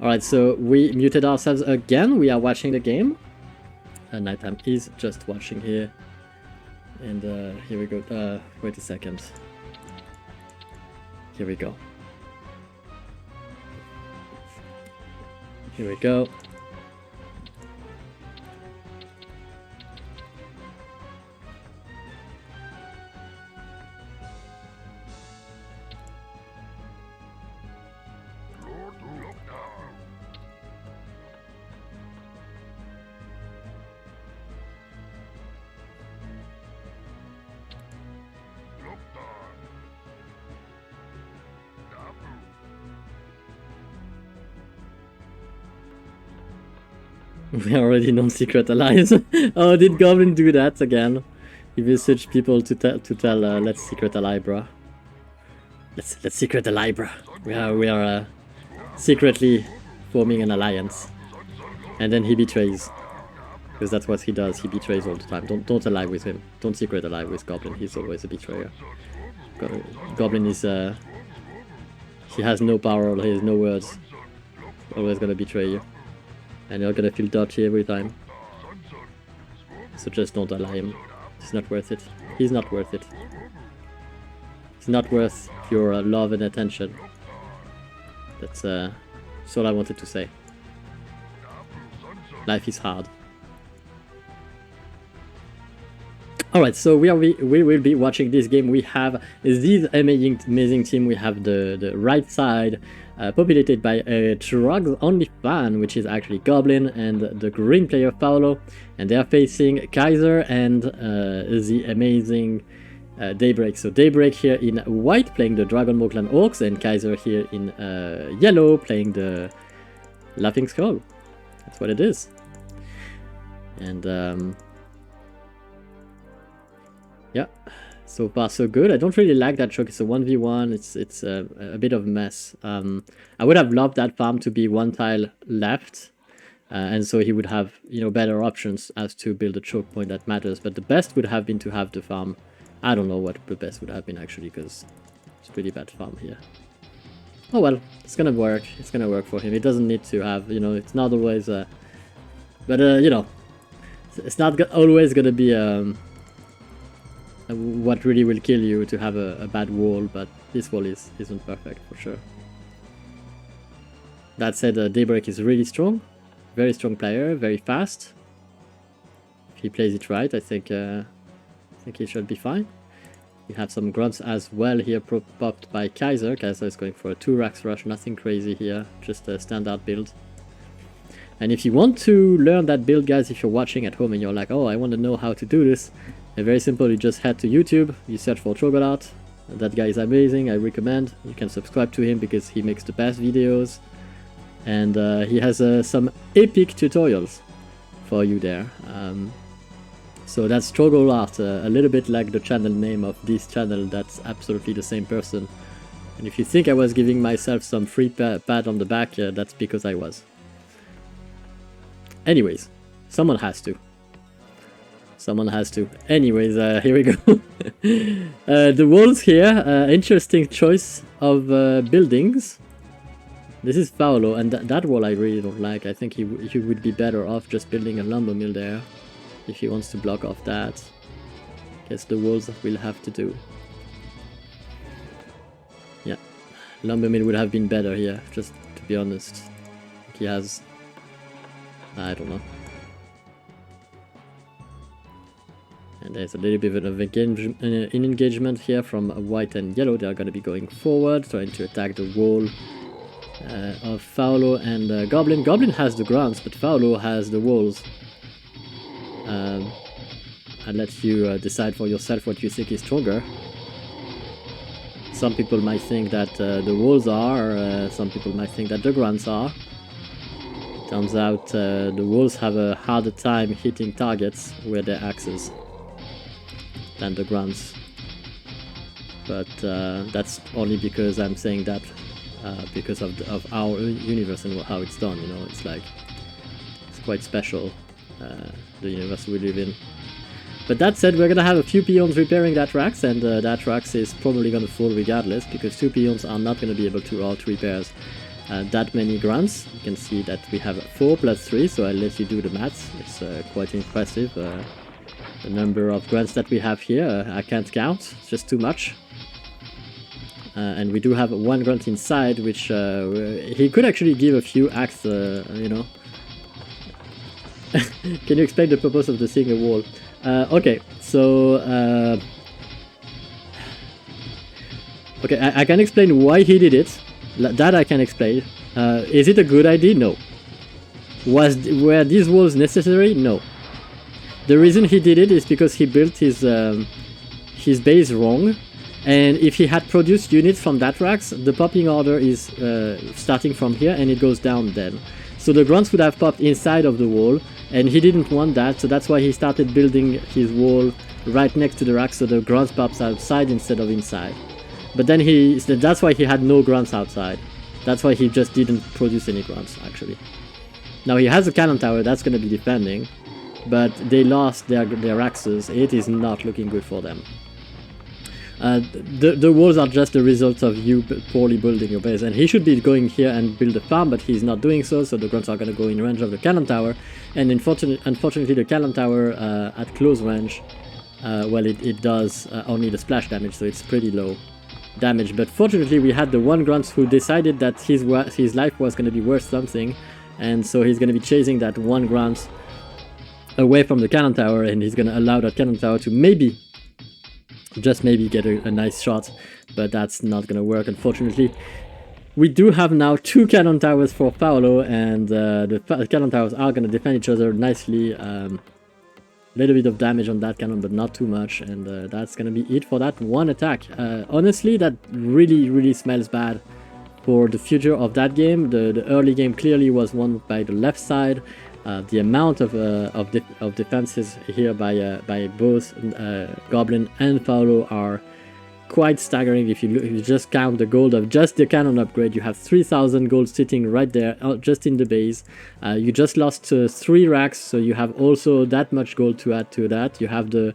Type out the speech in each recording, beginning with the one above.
Alright, so we muted ourselves again. We are watching the game. Nighttime is just watching here. And here we go. Wait a second. Here we go. Here we go. We are already non-secret allies. Oh, did Goblin do that again? He messaged people to tell let's secret ally, bruh. Let's secret ally, bruh. We are secretly forming an alliance, and then he betrays, because that's what he does. He betrays all the time. Don't ally with him. Don't secret ally with Goblin. He's always a betrayer. Goblin is he has no power. He has no words. Always gonna betray you. And you're gonna feel dodgy every time. So just don't ally him. It's not worth it. He's not worth it. He's not worth your love and attention. That's all I wanted to say. Life is hard. Alright, so we will be watching this game. We have this amazing team. We have the right side populated by a drugs-only fan, which is actually Goblin, and the green player Paolo, and they are facing Kaiser and the amazing Daybreak. So Daybreak here in white playing the Dragon Clan Orcs, and Kaiser here in yellow playing the Laughing Skull. That's what it is. And yeah, so far so good. I don't really like that choke. It's a 1v1. It's a bit of a mess. I would have loved that farm to be one tile left, and so he would have, you know, better options as to build a choke point that matters. But the best would have been to have the farm. I don't know what the best would have been actually, because it's a pretty bad farm here. Oh well, it's gonna work. It's gonna work for him. He doesn't need to have, you know, it's not always but you know, it's not always gonna be what really will kill you to have a bad wall, but this wall isn't perfect for sure. That said, Daybreak is really strong, very strong player, very fast. If he plays it right, I think he should be fine. We have some grunts as well here popped by Kaiser. Kaiser is going for a 2 racks rush, nothing crazy here, just a standard build. And if you want to learn that build, guys, if you're watching at home and you're like, oh, I want to know how to do this, very simple. You just head to YouTube, you search for Chogolat. That guy is amazing, I recommend. You can subscribe to him because he makes the best videos, and he has some epic tutorials for you there. So that's Chogolat, a little bit like the channel name of this channel. That's absolutely the same person. And if you think I was giving myself some free pat on the back, that's because I was. Anyways, someone has to. Someone has to. Anyways, here we go. The walls here, interesting choice of buildings. This is Paolo, and that wall I really don't like. I think he would be better off just building a lumber mill there, if he wants to block off that. Guess the walls will have to do. Yeah, lumber mill would have been better here, just to be honest. He has... I don't know. And there's a little bit of engagement here from white and yellow. They are going to be going forward, trying to attack the wall of Paolo and Goblin. Goblin has the grunts, but Paolo has the walls. I'll let you decide for yourself what you think is stronger. Some people might think that the walls are, some people might think that the grunts are. Turns out the walls have a harder time hitting targets with their axes than the grunts, but that's only because I'm saying that because of our universe and how it's done. You know, it's like it's quite special, the universe we live in. But that said, we're gonna have a few peons repairing that racks, and that racks is probably gonna fall regardless, because 2 peons are not gonna be able to halt repairs that many grunts. You can see that we have 4 plus 3, so I'll let you do the maths. It's quite impressive. The number of grunts that we have here, I can't count, it's just too much. And we do have 1 grunt inside, which he could actually give a few acts, you know. Can you explain the purpose of the single wall? Okay, so okay, I can explain why he did it. That I can explain. Is it a good idea? No. Were these walls necessary? No. The reason he did it is because he built his base wrong, and if he had produced units from that racks, the popping order is starting from here and it goes down then. So the grunts would have popped inside of the wall, and he didn't want that, so that's why he started building his wall right next to the rack, so the grunts pops outside instead of inside. But then that's why he had no grunts outside. That's why he just didn't produce any grunts, actually. Now he has a cannon tower that's going to be defending, but they lost their axes. It is not looking good for them. The walls are just a result of you poorly building your base, and he should be going here and build a farm, but he's not doing so, so the grunts are going to go in range of the cannon tower, and unfortunately the cannon tower at close range, well, it does only the splash damage, so it's pretty low damage. But fortunately we had the 1 grunt who decided that his life was going to be worth something, and so he's going to be chasing that 1 grunt away from the cannon tower, and he's going to allow that cannon tower to maybe, just maybe, get a nice shot, but that's not going to work, unfortunately. We do have now 2 cannon towers for Paolo, and the cannon towers are going to defend each other nicely. Little bit of damage on that cannon, but not too much, and that's going to be it for that 1 attack. Honestly, that really smells bad for the future of that game. The early game clearly was won by the left side. The amount of defenses here by both Goblin and Paolo are quite staggering. If you just count the gold of just the cannon upgrade, you have 3,000 gold sitting right there, just in the base. You just lost 3 racks, so you have also that much gold to add to that. You have the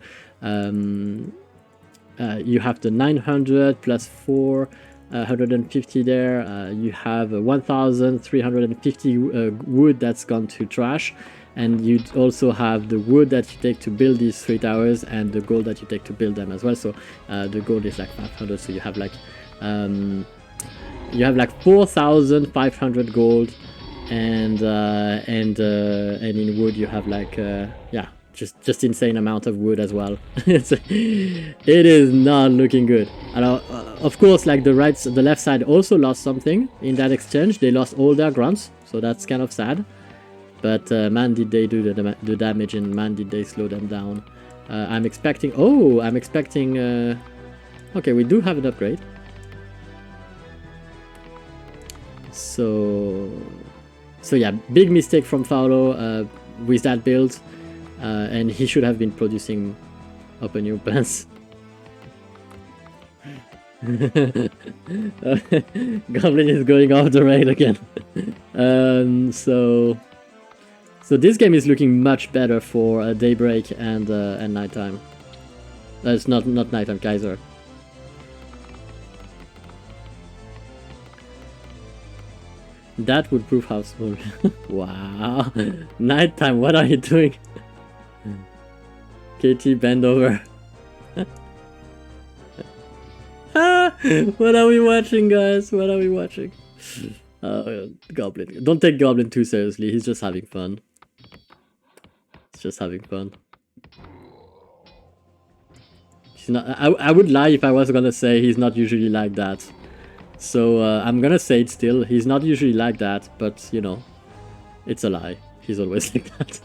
900 plus 450 there. You have 1,350 wood that's gone to trash, and you also have the wood that you take to build these 3 towers and the gold that you take to build them as well. So the gold is like 500, so you have like 4,500 gold, and in wood you have like yeah, just insane amount of wood as well. It is not looking good. Of course, like the left side also lost something in that exchange. They lost all their grunts, so that's kind of sad. But man, did they do the damage, and man, did they slow them down. I'm expecting... Oh, I'm expecting... Okay, we do have an upgrade. So yeah, big mistake from Paolo with that build. And he should have been producing open new pants. Goblin is going off the rail again. So this game is looking much better for Daybreak and Nighttime. It's not Nighttime, Kaiser. That would prove how small. Wow. Nighttime, what are you doing? KT, bend over. What are we watching, guys? What are we watching? Goblin. Don't take Goblin too seriously. He's just having fun. He's just having fun. He's not. I would lie if I was gonna say he's not usually like that. So I'm gonna say it still. He's not usually like that, but you know, it's a lie. He's always like that.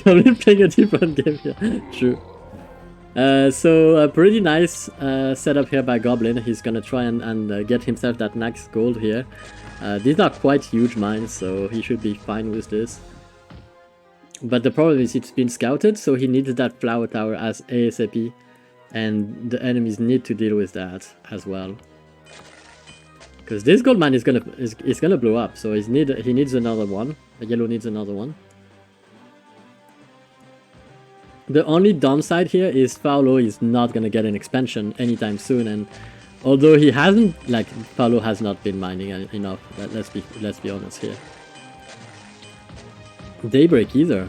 Goblin playing a different game here. True. So a pretty nice setup here by Goblin. He's gonna try and get himself that next gold here. These are quite huge mines, so he should be fine with this. But the problem is it's been scouted, so he needs that flower tower as ASAP, and the enemies need to deal with that as well. Because this gold mine is gonna blow up, so he needs another one. The yellow needs another one. The only downside here is Paulo is not gonna get an expansion anytime soon, and although he hasn't, like, Paulo has not been mining enough. Let's be honest here. Daybreak either.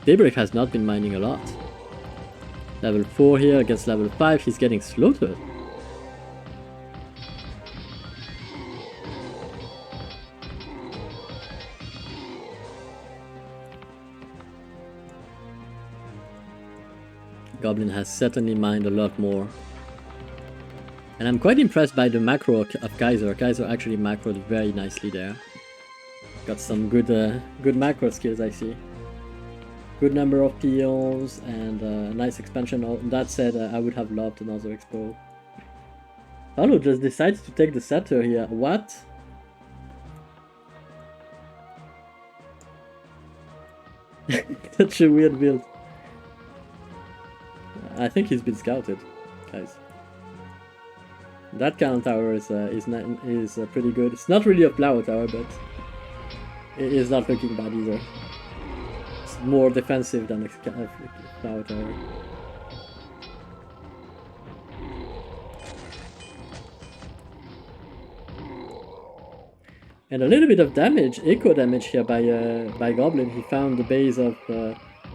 Daybreak has not been mining a lot. Level 4 here against level 5, he's getting slaughtered. Goblin has certainly mined a lot more. And I'm quite impressed by the macro of Kaiser. Kaiser actually macroed very nicely there. Got some good macro skills, I see. Good number of peons and nice expansion. That said, I would have loved another expo. Paulo just decides to take the scepter here. What? Such a weird build. I think he's been scouted, guys. That cannon tower is pretty good. It's not really a flower tower, but it is not looking bad either. It's more defensive than a flower tower. And a little bit of damage, echo damage here by Goblin. He found the base of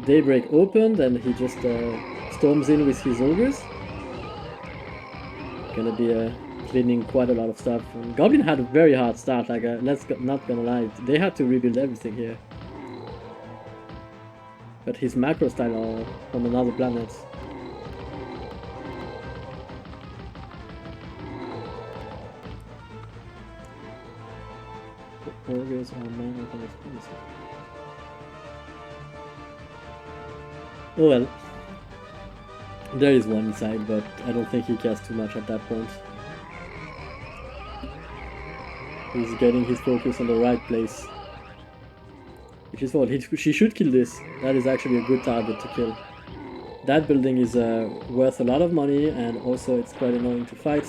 Daybreak opened, and he just storms in with his ogres. Gonna be cleaning quite a lot of stuff. And Goblin had a very hard start. Like, not gonna lie, they had to rebuild everything here. But his macro style are from another planet. Ogres are mana. Oh well. There is one inside, but I don't think he cares too much at that point. He's getting his focus on the right place. Which is what, she should kill this. That is actually a good target to kill. That building is worth a lot of money, and also it's quite annoying to fight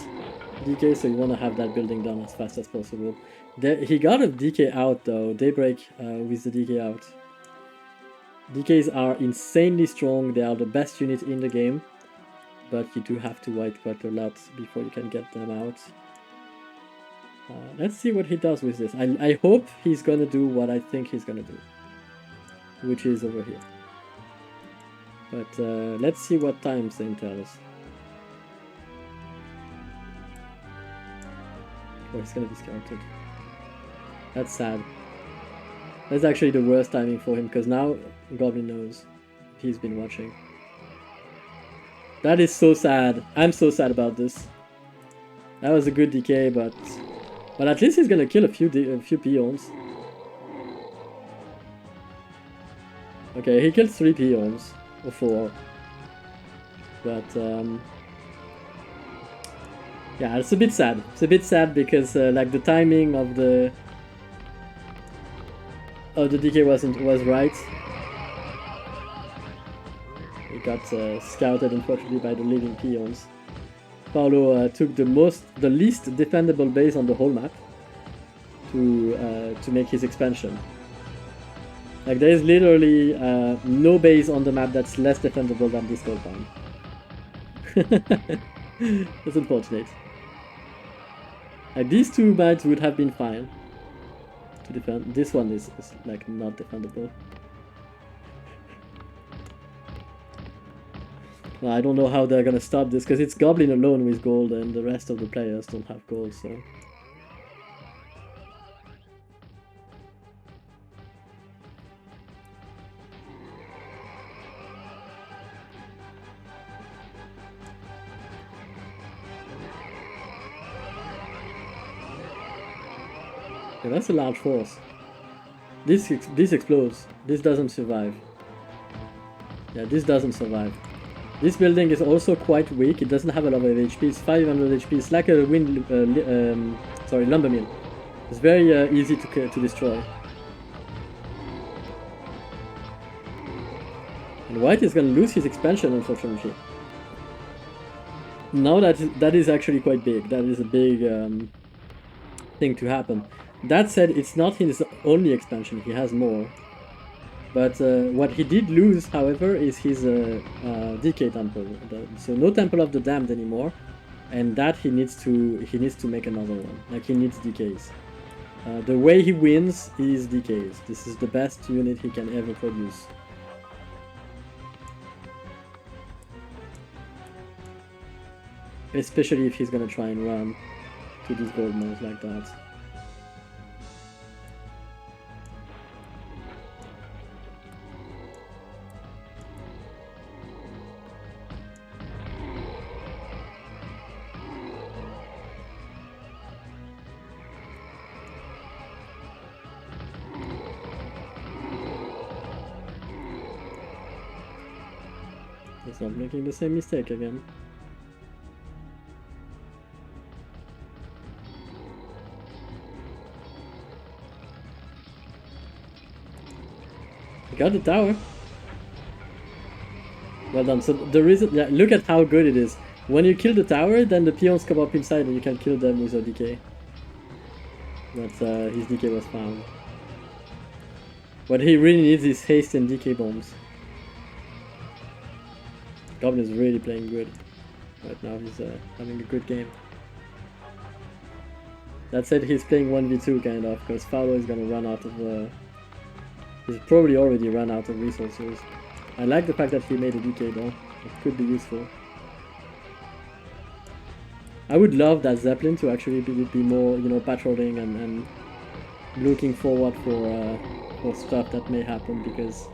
DK, so you want to have that building done as fast as possible. He got a DK out though, Daybreak with the DK out. DKs are insanely strong, they are the best unit in the game. But you do have to wait quite a lot before you can get them out. Let's see what he does with this. I hope he's gonna do what I think he's gonna do, which is over here. But let's see what time Saint tells us. Oh, he's gonna be scouted. That's sad. That's actually the worst timing for him, because now Goblin knows. He's been watching. That is so sad. I'm so sad about this. That was a good DK, but at least he's gonna kill a few peons. Okay, he killed 3 peons or 4. But yeah, it's a bit sad. It's a bit sad because like the timing of the DK was right. He got scouted, unfortunately, by the living peons. Paulo took the least defendable base on the whole map to make his expansion. Like, there is literally no base on the map that's less defendable than this gold farm. That's unfortunate. Like, these 2 mines would have been fine to defend. This one is like not defendable. I don't know how they're gonna stop this, because it's Goblin alone with gold and the rest of the players don't have gold, so... Yeah, that's a large force. This explodes. This doesn't survive. Yeah, this doesn't survive. This building is also quite weak. It doesn't have a lot of HP. It's 500 HP. It's like a lumber mill. It's very easy to destroy. And White is going to lose his expansion, unfortunately. Now that is actually quite big. That is a big thing to happen. That said, it's not his only expansion. He has more. But what he did lose, however, is his decay temple. So no Temple of the Damned anymore, and that he needs to make another one. Like he needs decays. The way he wins is decays. This is the best unit he can ever produce. Especially if he's gonna try and run to these gold mines like that. He's not making the same mistake again. He got the tower. Well done. So the reason, yeah, look at how good it is. When you kill the tower, then the peons come up inside and you can kill them with a decay. But his decay was found. What he really needs is haste and decay bombs. Goblin is really playing good. Right now he's having a good game. That said, he's playing 1v2 kind of, because Fowler is gonna run out of... he's probably already run out of resources. I like the fact that he made a decay though. It could be useful. I would love that Zeppelin to actually be more, you know, patrolling and looking forward for stuff that may happen, because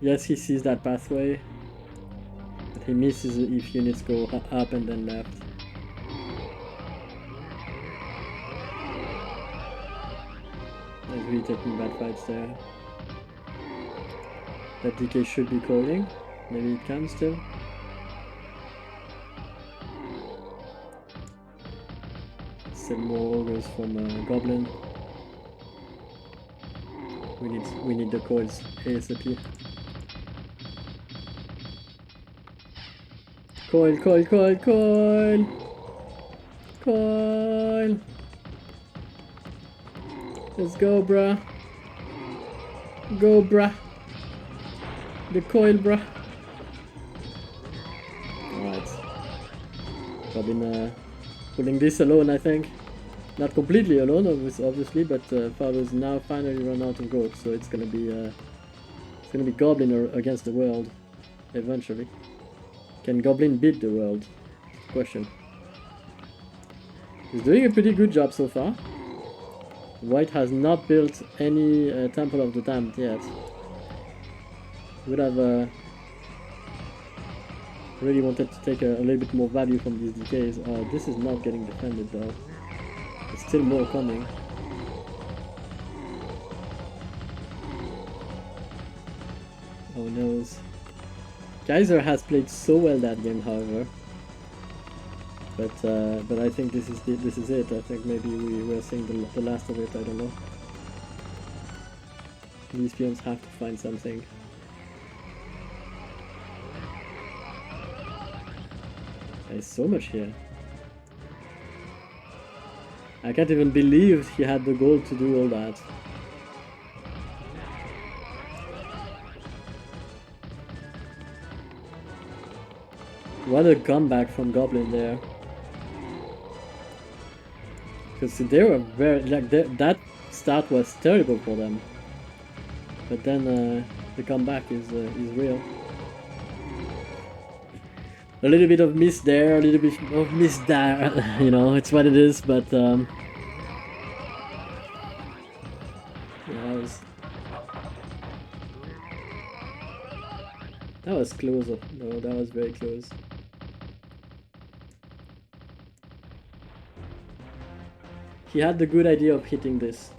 yes, he sees that pathway, but he misses it if units go up and then left. He's really taking bad fights there. That DK should be calling. Maybe it can still. Still more ogres from Goblin. We need the coils ASAP. Coil, coil, coil, coil! Coil! Let's go, bruh. Go, bruh. The coil, bruh. Alright. Goblin pulling this alone, I think. Not completely alone, obviously, but Fowler's now finally run out of gold, so it's gonna be Goblin against the world eventually. Can Goblin beat the world? Question. He's doing a pretty good job so far. White has not built any Temple of the Damned yet. Would have really wanted to take a little bit more value from these decays. This is not getting defended though. There's still more coming. Oh no. Kaiser has played so well that game, however. But I think this is it. I think maybe we're seeing the last of it. I don't know. These peons have to find something. There's so much here. I can't even believe he had the gold to do all that. What a comeback from Goblin there. Because they were very, like, that start was terrible for them. But then the comeback is real. A little bit of miss there, a little bit of miss there, you know, it's what it is, but yeah, that was close. No, that was very close. He had the good idea of hitting this.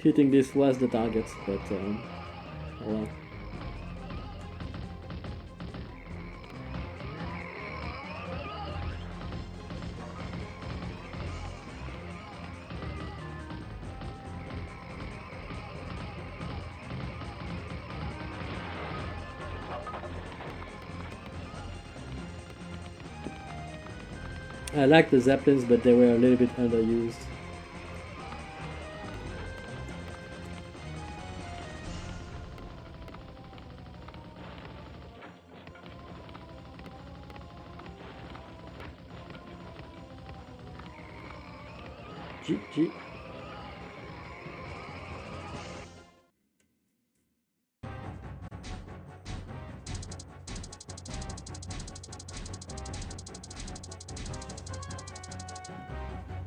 Hitting this was the target, but oh well. I like the Zeppelins, but they were a little bit underused. GG.